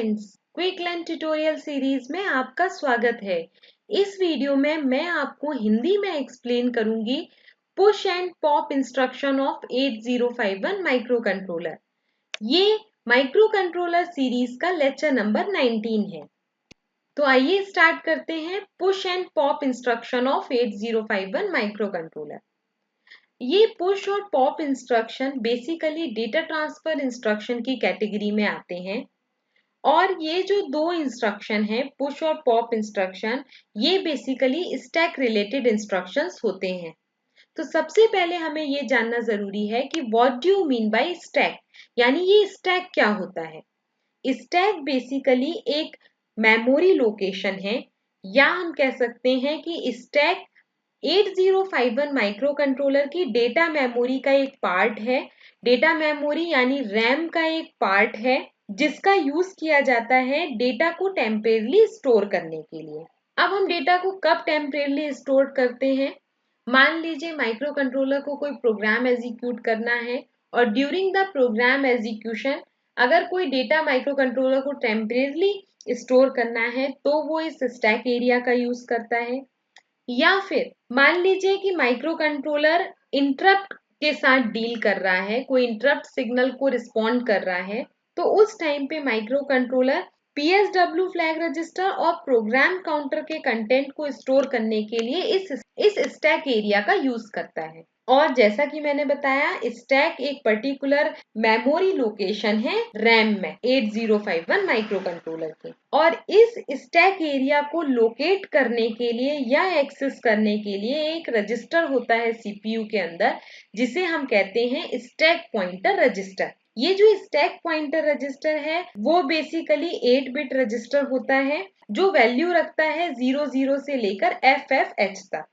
Students, quick learn tutorial series में आपका स्वागत है। इस वीडियो में मैं आपको हिंदी में एक्सप्लेन करूंगी push and pop instruction of 8051 micro controller. ये माइक्रो कंट्रोलर सीरीज का लेक्चर नंबर 19 है। तो आइए स्टार्ट करते हैं push and pop instruction of 8051 micro controller. ये पुश और pop instruction basically data transfer instruction की कैटेगरी में आते हैं। और ये जो दो इंस्ट्रक्शन है पुश और पॉप इंस्ट्रक्शन, ये बेसिकली स्टैक रिलेटेड इंस्ट्रक्शंस होते हैं। तो सबसे पहले हमें ये जानना जरूरी है कि what do you mean by stack, यानी ये स्टैक क्या होता है। स्टैक बेसिकली एक मेमोरी लोकेशन है, या हम कह सकते हैं कि स्टैक 8051 माइक्रो कंट्रोलर की डेटा मेमोरी का एक पार्ट है। डेटा मेमोरी यानी रैम का एक पार्ट है जिसका यूज किया जाता है डेटा को टेम्परेरी स्टोर करने के लिए। अब हम डेटा को कब टेम्परेरी स्टोर करते हैं? मान लीजिए माइक्रो कंट्रोलर को कोई प्रोग्राम एग्जीक्यूट करना है और ड्यूरिंग द प्रोग्राम एग्जीक्यूशन अगर कोई डेटा माइक्रो कंट्रोलर को टेम्परेरी स्टोर करना है तो वो इस स्टैक एरिया का यूज करता है। या फिर मान लीजिए कि माइक्रो कंट्रोलर इंटरप्ट के साथ डील कर रहा है, कोई इंटरप्ट सिग्नल को रिस्पॉन्ड कर रहा है, तो उस टाइम पे micro controller PSW flag register और प्रोग्राम काउंटर के कंटेंट को स्टोर करने के लिए इस स्टैक एरिया का यूज करता है। और जैसा कि मैंने बताया, स्टैक एक पर्टिकुलर मेमोरी लोकेशन है रैम में 8051 माइक्रो कंट्रोलर के। और इस स्टैक एरिया को लोकेट करने के लिए या एक्सेस करने के लिए एक रजिस्टर होता है CPU के अंदर, जिसे हम कहते हैं स्टैक पॉइंटर रजिस्टर। ये जो स्टैक पॉइंटर रजिस्टर है वो बेसिकली 8 बिट रजिस्टर होता है जो वैल्यू रखता है 00 से लेकर FFH तक।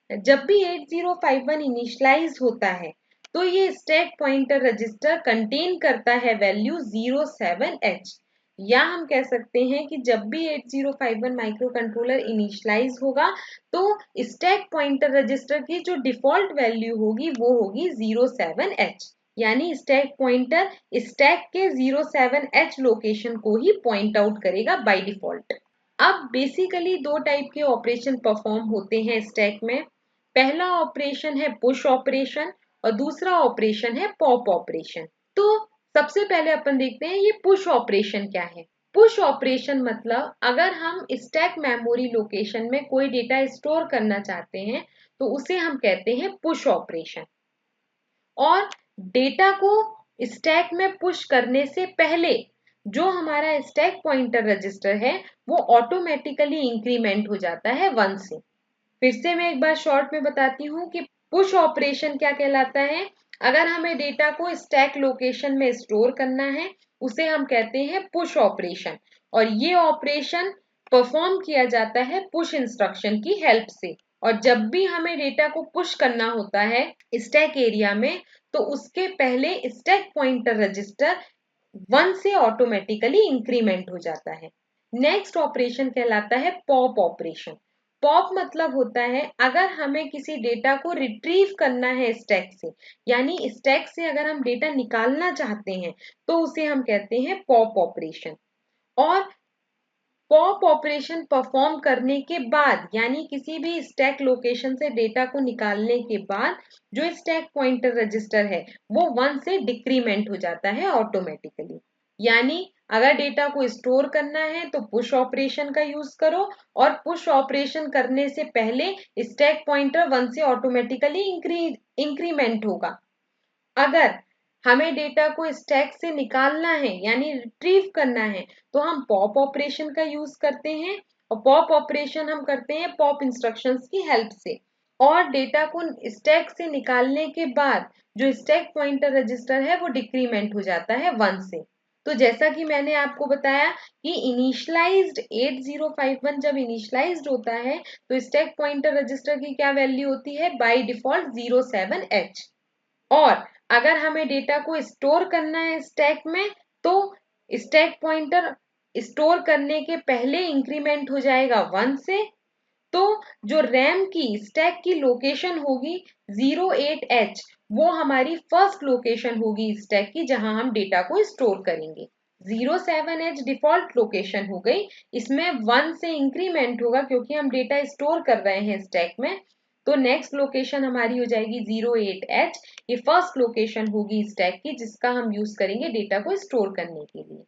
जब भी 8051 इनिशियलाइज होता है तो ये स्टैक पॉइंटर रजिस्टर कंटेन करता है वैल्यू 07H, या हम कह सकते हैं कि जब भी 8051 माइक्रो कंट्रोलर इनिशियलाइज होगा तो स्टैक पॉइंटर रजिस्टर की जो डिफॉल्ट वैल्यू होगी वो होगी 07H, यानी स्टैक पॉइंटर स्टैक के 07H लोकेशन को ही पॉइंट आउट करेगा बाय डिफॉल्ट। अब बेसिकली दो टाइप के ऑपरेशन परफॉर्म होते हैं स्टैक में। पहला ऑपरेशन है पुश ऑपरेशन और दूसरा ऑपरेशन है पॉप ऑपरेशन। तो सबसे पहले अपन देखते हैं ये पुश ऑपरेशन क्या है। पुश ऑपरेशन मतलब अगर हम स्टैक मेमोरी लोकेशन में कोई डेटा स्टोर करना चाहते हैं तो उसे हम कहते हैं पुश ऑपरेशन। और डेटा को स्टैक में पुश करने से पहले जो हमारा स्टैक पॉइंटर रजिस्टर है वो ऑटोमेटिकली इंक्रीमेंट हो जाता है 1 से। फिर से मैं एक बार शॉर्ट में बताती हूँ कि पुश ऑपरेशन क्या कहलाता है। अगर हमें डेटा को स्टैक लोकेशन में स्टोर करना है उसे हम कहते हैं पुश ऑपरेशन, और ये ऑपरेशन परफॉर्म किया जाता है पुश इंस्ट्रक्शन की हेल्प से। और जब भी हमें डेटा को पुश करना होता है स्टैक एरिया में तो उसके पहले स्टैक पॉइंटर रजिस्टर 1 से ऑटोमेटिकली इंक्रीमेंट हो जाता है। नेक्स्ट ऑपरेशन कहलाता है पॉप ऑपरेशन। पॉप मतलब होता है अगर हमें किसी डेटा को रिट्रीव करना है स्टैक से, यानी स्टैक से अगर हम डेटा निकालना चाहते हैं तो उसे हम कहते हैं पॉप ऑपरेशन। और पॉप ऑपरेशन परफॉर्म करने के बाद, यानी किसी भी स्टैक लोकेशन से डेटा को निकालने के बाद जो स्टैक पॉइंटर रजिस्टर है वो 1 से डिक्रीमेंट हो जाता है ऑटोमेटिकली। यानी अगर डेटा को स्टोर करना है तो पुश ऑपरेशन का यूज करो, और पुश ऑपरेशन करने से पहले स्टैक पॉइंटर 1 से ऑटोमेटिकली इंक्रीमेंट होगा। अगर हमें डेटा को स्टैक से निकालना है यानी रिट्रीव करना है तो हम पॉप ऑपरेशन का यूज करते हैं, और पॉप ऑपरेशन हम करते हैं पॉप इंस्ट्रक्शंस की हेल्प से। और डेटा को स्टैक से निकालने के बाद जो स्टैक पॉइंटर रजिस्टर है वो डिक्रीमेंट हो जाता है 1 से। तो जैसा कि मैंने आपको बताया कि इनिशियलाइज्ड 8051 जब इनिशियलाइज्ड होता है तो स्टैक पॉइंटर रजिस्टर की क्या वैल्यू होती है, बाय डिफॉल्ट 07H। और अगर हमें डेटा को स्टोर करना है स्टैक में तो स्टैक पॉइंटर स्टोर करने के पहले इंक्रीमेंट हो जाएगा 1 से। तो जो रैम की स्टैक की लोकेशन होगी 08H, वो हमारी फर्स्ट लोकेशन होगी स्टैक की जहां हम डेटा को स्टोर करेंगे। 07H डिफॉल्ट लोकेशन हो गई, इसमें 1 से इंक्रीमेंट होगा क्योंकि हम डेटा स्टोर कर रहे हैं स्टैक में, तो नेक्स्ट लोकेशन हमारी हो जाएगी 08H। ये फर्स्ट लोकेशन होगी स्टैक की जिसका हम यूज करेंगे डेटा को स्टोर करने के लिए।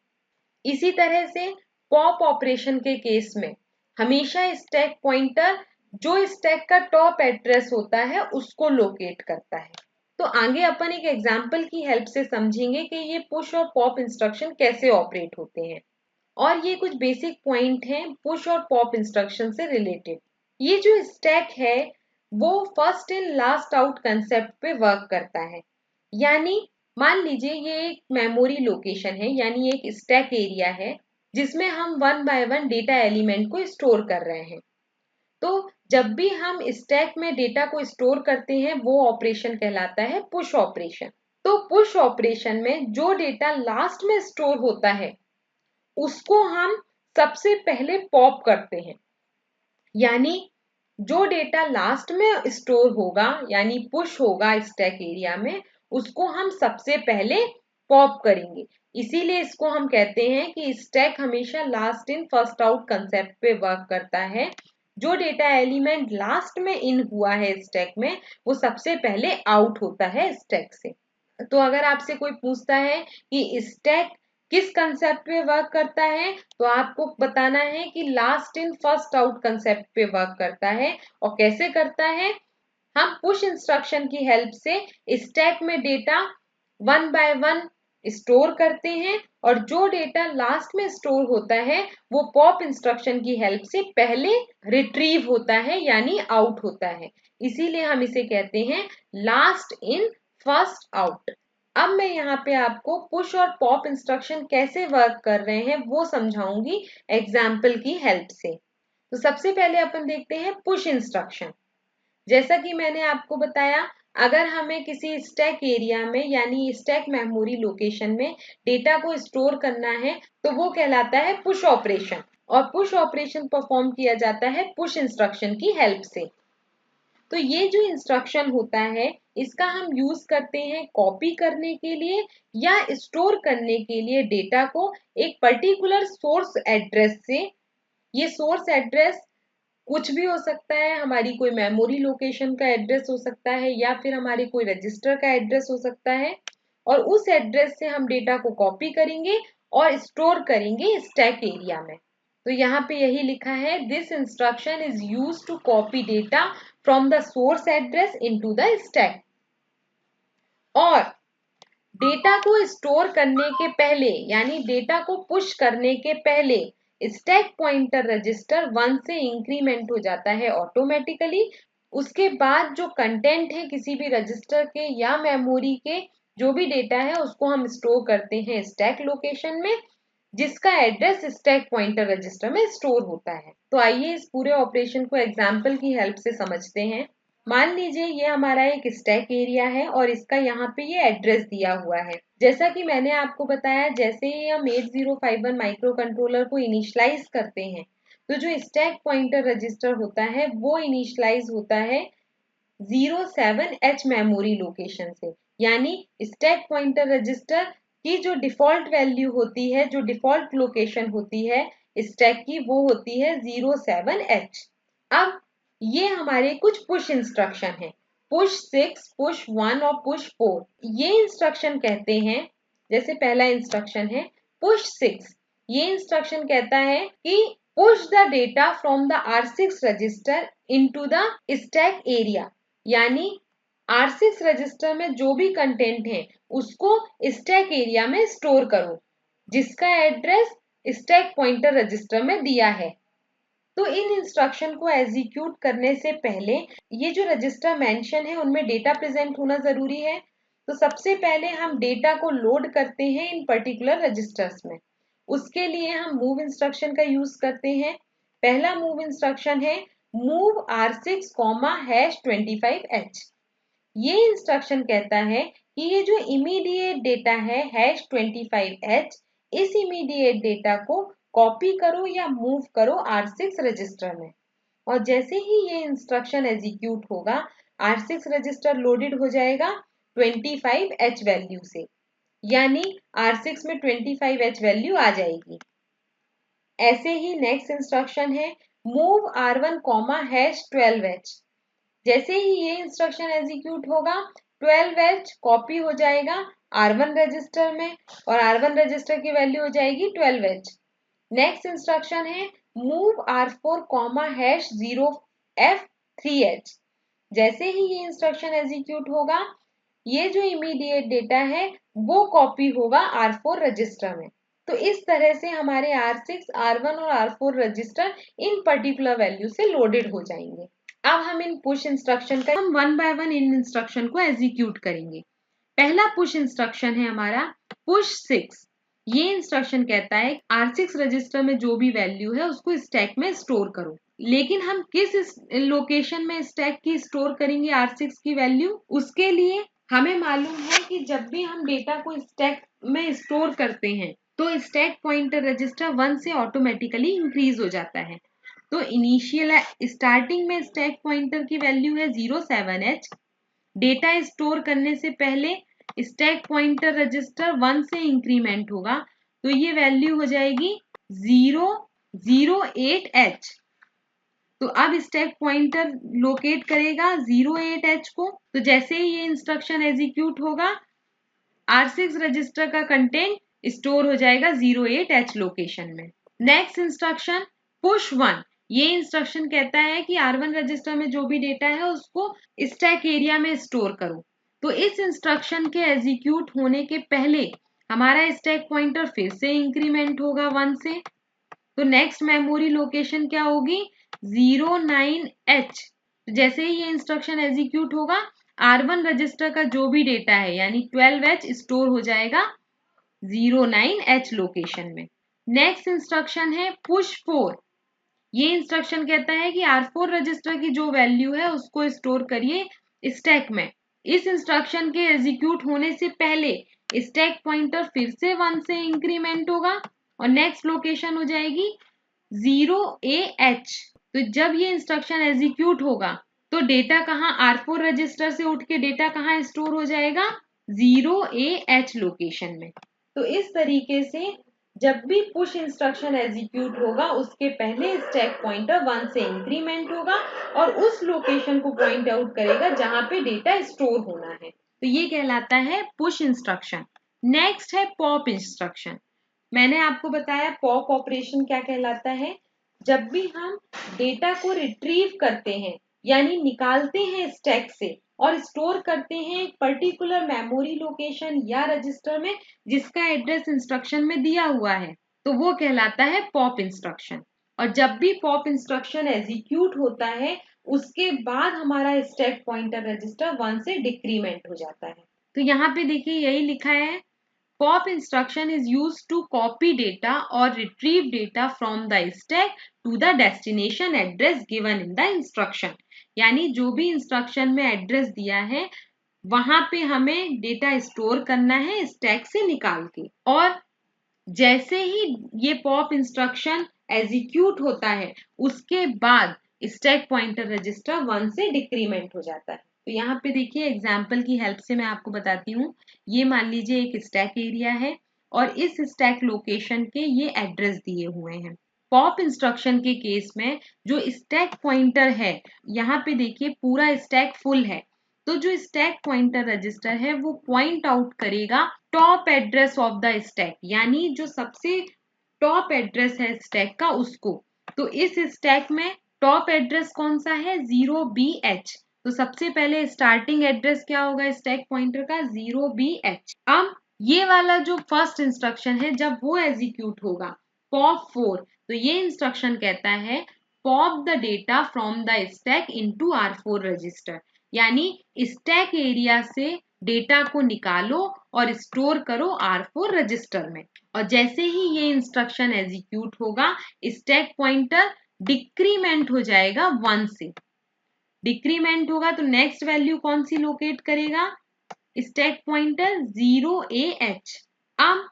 इसी तरह से पॉप ऑपरेशन के केस में हमेशा स्टैक पॉइंटर जो स्टैक का टॉप एड्रेस होता है उसको लोकेट करता है। तो आगे अपन एक एग्जाम्पल की हेल्प से समझेंगे कि ये पुश और पॉप इंस्ट्रक्शन कैसे ऑपरेट होते हैं, और ये कुछ बेसिक पॉइंट हैं पुश और पॉप इंस्ट्रक्शन से रिलेटेड। ये जो स्टैक है वो first in last out concept पे वर्क करता है, यानी मान लीजिए ये एक मेमोरी लोकेशन है, यानी एक स्टैक एरिया है जिसमें हम 1 बाय 1 डेटा एलिमेंट को स्टोर कर रहे हैं। तो जब भी हम स्टैक में डेटा को स्टोर करते हैं वो ऑपरेशन कहलाता है पुश ऑपरेशन। तो पुश ऑपरेशन में जो डेटा लास्ट में स्टोर होता है उसको हम सबसे पहले पॉप करते हैं, यानी जो डेटा लास्ट में स्टोर होगा यानी पुश होगा स्टैक एरिया में उसको हम सबसे पहले पॉप करेंगे। इसीलिए इसको हम कहते हैं कि स्टैक हमेशा last in first out concept पे वर्क करता है। जो डेटा एलिमेंट लास्ट में इन हुआ है स्टैक में वो सबसे पहले आउट होता है स्टैक से। तो अगर आपसे कोई पूछता है कि स्टैक किस कंसेप्ट पे वर्क करता है तो आपको बताना है कि last in first out concept पे वर्क करता है। और कैसे करता है, हम पुश इंस्ट्रक्शन की हेल्प से स्टैक में डेटा 1 बाय 1 स्टोर करते हैं और जो डेटा लास्ट में स्टोर होता है वो पॉप इंस्ट्रक्शन की हेल्प से पहले रिट्रीव होता है यानी आउट होता है। इसीलिए हम इसे कहते हैं लास्ट इन फर्स्ट आउट। अब मैं यहाँ पे आपको पुश और पॉप इंस्ट्रक्शन कैसे वर्क कर रहे हैं वो समझाऊंगी एग्जाम्पल की हेल्प से। तो सबसे पहले अपन देखते हैं पुश इंस्ट्रक्शन। जैसा कि मैंने आपको बताया, अगर हमें किसी स्टैक एरिया में यानी स्टैक मेमोरी लोकेशन में डेटा को स्टोर करना है तो वो कहलाता है पुश ऑपरेशन, और पुश ऑपरेशन परफॉर्म किया जाता है पुश इंस्ट्रक्शन की हेल्प से। तो ये जो इंस्ट्रक्शन होता है इसका हम यूज करते हैं कॉपी करने के लिए या स्टोर करने के लिए डेटा को एक पर्टिकुलर सोर्स एड्रेस से। ये सोर्स एड्रेस कुछ भी हो सकता है, हमारी कोई मेमोरी लोकेशन का एड्रेस हो सकता है या फिर हमारे कोई रजिस्टर का एड्रेस हो सकता है, और उस एड्रेस से हम डेटा को कॉपी करेंगे और स्टोर करेंगे स्टैक एरिया में। तो यहाँ पे यही लिखा है, this instruction is used to copy data from the source address into the stack. और डेटा को स्टोर करने के पहले यानी डेटा को पुश करने के पहले स्टैक पॉइंटर रजिस्टर 1 से इंक्रीमेंट हो जाता है ऑटोमेटिकली। उसके बाद जो कंटेंट है किसी भी रजिस्टर के या मेमोरी के जो भी डेटा है उसको हम स्टोर करते हैं स्टैक लोकेशन में जिसका एड्रेस स्टैक पॉइंटर रजिस्टर में स्टोर होता है। तो आइए इस पूरे ऑपरेशन को एग्जाम्पल की हेल्प से समझते हैं। मान लीजिए ये हमारा एक स्टैक एरिया है और इसका यहाँ पे ये एड्रेस दिया हुआ है। जैसा कि मैंने आपको बताया, जैसे ही हम 8051 माइक्रो कंट्रोलर को इनिशियलाइज करते हैं तो जो स्टैक पॉइंटर रजिस्टर होता है वो इनिशियलाइज होता है 07H मेमोरी लोकेशन से, यानी स्टैक पॉइंटर रजिस्टर की जो डिफॉल्ट वैल्यू होती है, जो डिफॉल्ट लोकेशन होती है स्टैक की, वो होती है 07H। अब ये हमारे कुछ पुश इंस्ट्रक्शन हैं, पुश 6, पुश 1 और पुश 4। ये इंस्ट्रक्शन कहते हैं, जैसे पहला इंस्ट्रक्शन है पुश 6। ये इंस्ट्रक्शन कहता है कि push the data from the R6 register into the stack area, यानी R6 रजिस्टर में जो भी कंटेंट है उसको स्टैक एरिया में स्टोर करो जिसका एड्रेस स्टैक पॉइंटर रजिस्टर में दिया है। तो इन इंस्ट्रक्शन को एग्जीक्यूट करने से पहले ये जो रजिस्टर मेंशन है उनमें डेटा प्रेजेंट होना जरूरी है। तो सबसे पहले हम डेटा को लोड करते हैं इन पर्टिकुलर रजिस्टर्स में। उसके लिए हम मूव इंस्ट्रक्शन का यूज करते हैं। पहला मूव इंस्ट्रक्शन है मूव R6, #25H। ये इंस्ट्रक्शन कहता है कि ये जो इमीडिएट डेटा है #25H, इस इमीडिएट डेटा को कॉपी करो या मूव करो R6 रजिस्टर में। और जैसे ही ये इंस्ट्रक्शन एग्जीक्यूट होगा R6 रजिस्टर लोडेड हो जाएगा 25H वैल्यू से। यानी R6 में 25H वैल्यू आ जाएगी। ऐसे ही नेक्स्ट इंस्ट्रक्शन है मूव R1 #12H। जैसे ही ये इंस्ट्रक्शन एग्जीक्यूट होगा 12H कॉपी हो जाएगा R1 रजिस्टर में और R1 रजिस्टर की वैल्यू हो जाएगी 12H। नेक्स्ट इंस्ट्रक्शन है मूव R4 #0F3H। जैसे ही ये इंस्ट्रक्शन एग्जीक्यूट होगा ये जो इमीडिएट डेटा है वो कॉपी होगा R4 रजिस्टर में। तो इस तरह से हमारे R6, R1 और R4 रजिस्टर इन पर्टिकुलर वैल्यू से लोडेड हो जाएंगे। अब हम इन पुश इंस्ट्रक्शन का हम one by one in instruction को एग्जीक्यूट करेंगे। पहला पुश इंस्ट्रक्शन है हमारा पुश 6। ये इंस्ट्रक्शन कहता है R6 रजिस्टर में जो भी वैल्यू है उसको स्टैक में स्टोर करो। लेकिन हम किस लोकेशन में स्टैक की स्टोर करेंगे R6 की वैल्यू, उसके लिए हमें मालूम है कि जब भी हम डेटा को स्टैक में स्टोर करते हैं तो स्टैक पॉइंटर रजिस्टर 1 से ऑटोमेटिकली इंक्रीज हो जाता है। तो इनिशियल स्टार्टिंग में स्टैक पॉइंटर की वैल्यू है 07H। डेटा स्टोर करने से पहले स्टैक पॉइंटर रजिस्टर 1 से इंक्रीमेंट होगा तो ये वैल्यू हो जाएगी 008H। तो अब स्टैक पॉइंटर लोकेट करेगा 08H को। तो जैसे ही ये इंस्ट्रक्शन एग्जीक्यूट होगा R6 रजिस्टर का कंटेंट स्टोर हो जाएगा 08H लोकेशन में। Next instruction push 1। ये इंस्ट्रक्शन कहता है कि R1 रजिस्टर में जो भी डेटा है उसको स्टैक एरिया में स्टोर करो। तो इस इंस्ट्रक्शन के एग्जीक्यूट होने के पहले हमारा स्टैक पॉइंटर फिर से इंक्रीमेंट होगा 1 से। तो नेक्स्ट मेमोरी लोकेशन क्या होगी 09H। जैसे ही ये इंस्ट्रक्शन एग्जीक्यूट होगा R1 रजिस्टर का जो भी डेटा है यानी 12H स्टोर हो जाएगा 09H लोकेशन में। नेक्स्ट इंस्ट्रक्शन है पुश 4। ये इंस्ट्रक्शन कहता है कि R4 रजिस्टर की जो वैल्यू है उसको स्टोर करिए स्टैक में। इस इंस्ट्रक्शन के एग्जीक्यूट होने से पहले स्टैक पॉइंटर फिर से 1 से इंक्रीमेंट होगा और नेक्स्ट लोकेशन हो जाएगी 0AH। तो जब ये इंस्ट्रक्शन एग्जीक्यूट होगा तो डेटा कहाँ R4 रजिस्टर से उठ के डेटा कहाँ स्टोर हो जाएगा 0AH लोकेशन में। तो इस तरीके से जब भी पुश इंस्ट्रक्शन एग्जीक्यूट होगा उसके पहले स्टैक पॉइंटर 1 से इंक्रीमेंट होगा और उस लोकेशन को पॉइंट आउट करेगा जहां पे डेटा स्टोर होना है। तो ये कहलाता है पुश इंस्ट्रक्शन। नेक्स्ट है पॉप इंस्ट्रक्शन। मैंने आपको बताया पॉप ऑपरेशन क्या कहलाता है। जब भी हम डेटा को रिट्रीव करते हैं यानी निकालते हैं स्टैक से और स्टोर करते हैं एक पर्टिकुलर मेमोरी लोकेशन या रजिस्टर में जिसका एड्रेस इंस्ट्रक्शन में दिया हुआ है तो वो कहलाता है पॉप इंस्ट्रक्शन। और जब भी पॉप इंस्ट्रक्शन एग्जीक्यूट होता है उसके बाद हमारा स्टैक पॉइंटर रजिस्टर 1 से डिक्रीमेंट हो जाता है। तो यहाँ पे देखिए यही लिखा है pop instruction is used to copy data or retrieve data from the stack to the destination address given in the instruction। यानी जो भी इंस्ट्रक्शन में एड्रेस दिया है वहां पे हमें डेटा स्टोर करना है स्टैक से निकाल के। और जैसे ही ये पॉप इंस्ट्रक्शन एग्जीक्यूट होता है उसके बाद स्टैक पॉइंटर रजिस्टर 1 से डिक्रीमेंट हो जाता है। तो यहाँ पे देखिए एग्जाम्पल की हेल्प से मैं आपको बताती हूँ। ये मान लीजिए एक स्टैक एरिया है और इस स्टैक लोकेशन के ये एड्रेस दिए हुए हैं। पॉप इंस्ट्रक्शन के केस में जो स्टैक पॉइंटर है यहाँ पे देखिए पूरा स्टैक फुल है तो जो स्टैक पॉइंटर रजिस्टर है वो पॉइंट आउट करेगा top address of the stack यानी जो सबसे टॉप एड्रेस है स्टैक का उसको। तो इस स्टैक में टॉप एड्रेस कौन सा है 0BH। तो सबसे पहले स्टार्टिंग एड्रेस क्या होगा स्टैक पॉइंटर का 0BH। अब ये वाला जो फर्स्ट इंस्ट्रक्शन है जब वो एग्जीक्यूट होगा पॉप 4 तो ये इंस्ट्रक्शन कहता है pop the data from the stack into R4 register यानी स्टैक एरिया से डेटा को निकालो और स्टोर करो R4 रजिस्टर में। और जैसे ही ये इंस्ट्रक्शन एग्जीक्यूट होगा स्टैक पॉइंटर डिक्रीमेंट हो जाएगा 1 से। डिक्रीमेंट होगा तो नेक्स्ट वैल्यू कौन सी लोकेट करेगा स्टैक पॉइंटर 0AH। अब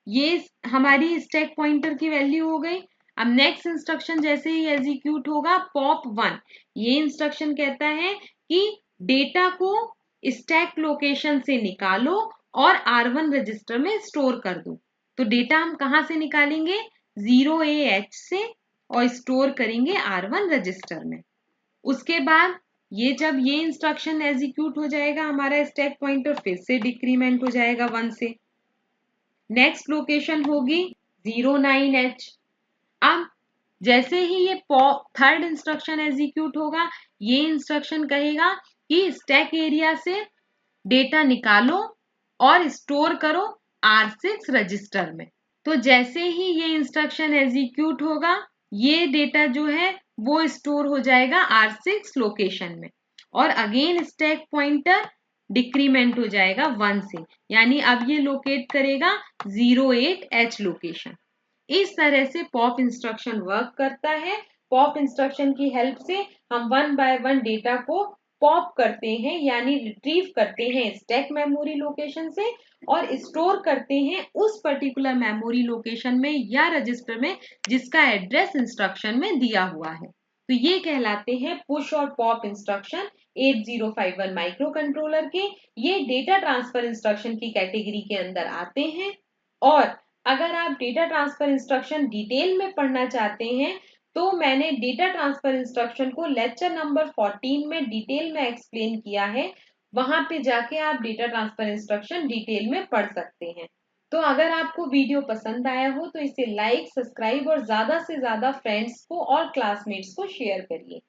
ये हमारी स्टैक पॉइंटर की वैल्यू हो गई। अब नेक्स्ट इंस्ट्रक्शन जैसे ही एग्जीक्यूट होगा पॉप 1 ये इंस्ट्रक्शन कहता है कि डेटा को स्टैक लोकेशन से निकालो और R1 रजिस्टर में स्टोर कर दूं। तो डेटा हम कहाँ से निकालेंगे? 0AH से और स्टोर करेंगे R1 रजिस्टर में। उसके बाद जब ये इंस्ट्रक्शन एग्जीक्यूट हो जाएगा, हमारा स्टैक पॉइंटर फिर से डिक्रीमेंट हो जाएगा 1 से। नेक्स्ट लोकेशन होगी 09H। अब जैसे ही ये थर्ड इंस्ट्रक्शन एग्जीक्यूट होगा, ये इंस्ट्रक्शन कहेगा कि स्टैक एरिया से डेटा निकालो और स्टोर करो R6 रजिस्टर में। तो जैसे ही ये इंस्ट्रक्शन एग्जीक्यूट होगा, ये डेटा जो है वो स्टोर हो जाएगा R6 लोकेशन में और अगेन स्टैक पॉइंटर डिक्रीमेंट हो जाएगा 1 से, यानी अब ये लोकेट करेगा 08H लोकेशन। इस तरह से पॉप इंस्ट्रक्शन वर्क करता है। पॉप इंस्ट्रक्शन की हेल्प से हम 1 बाय 1 डेटा को पॉप करते हैं, यानी रिट्रीव करते हैं स्टैक मेमोरी लोकेशन से और स्टोर करते हैं उस पर्टिकुलर मेमोरी लोकेशन में या रजिस्टर में जिसका एड्रेस इंस्ट्रक्शन में दिया हुआ है। तो ये कहलाते हैं पुश और पॉप इंस्ट्रक्शन 8051 माइक्रो कंट्रोलर के। ये डेटा ट्रांसफर इंस्ट्रक्शन की कैटेगरी के अंदर आते हैं। और अगर आप डेटा ट्रांसफर इंस्ट्रक्शन डिटेल में पढ़ना चाहते हैं तो मैंने डेटा ट्रांसफर इंस्ट्रक्शन को लेक्चर नंबर 14 में डिटेल में एक्सप्लेन किया है। वहां पे जाके आप डेटा ट्रांसफर इंस्ट्रक्शन डिटेल में पढ़ सकते हैं। तो अगर आपको वीडियो पसंद आया हो तो इसे लाइक, सब्सक्राइब और ज्यादा से ज्यादा फ्रेंड्स को और क्लासमेट्स को शेयर करिए।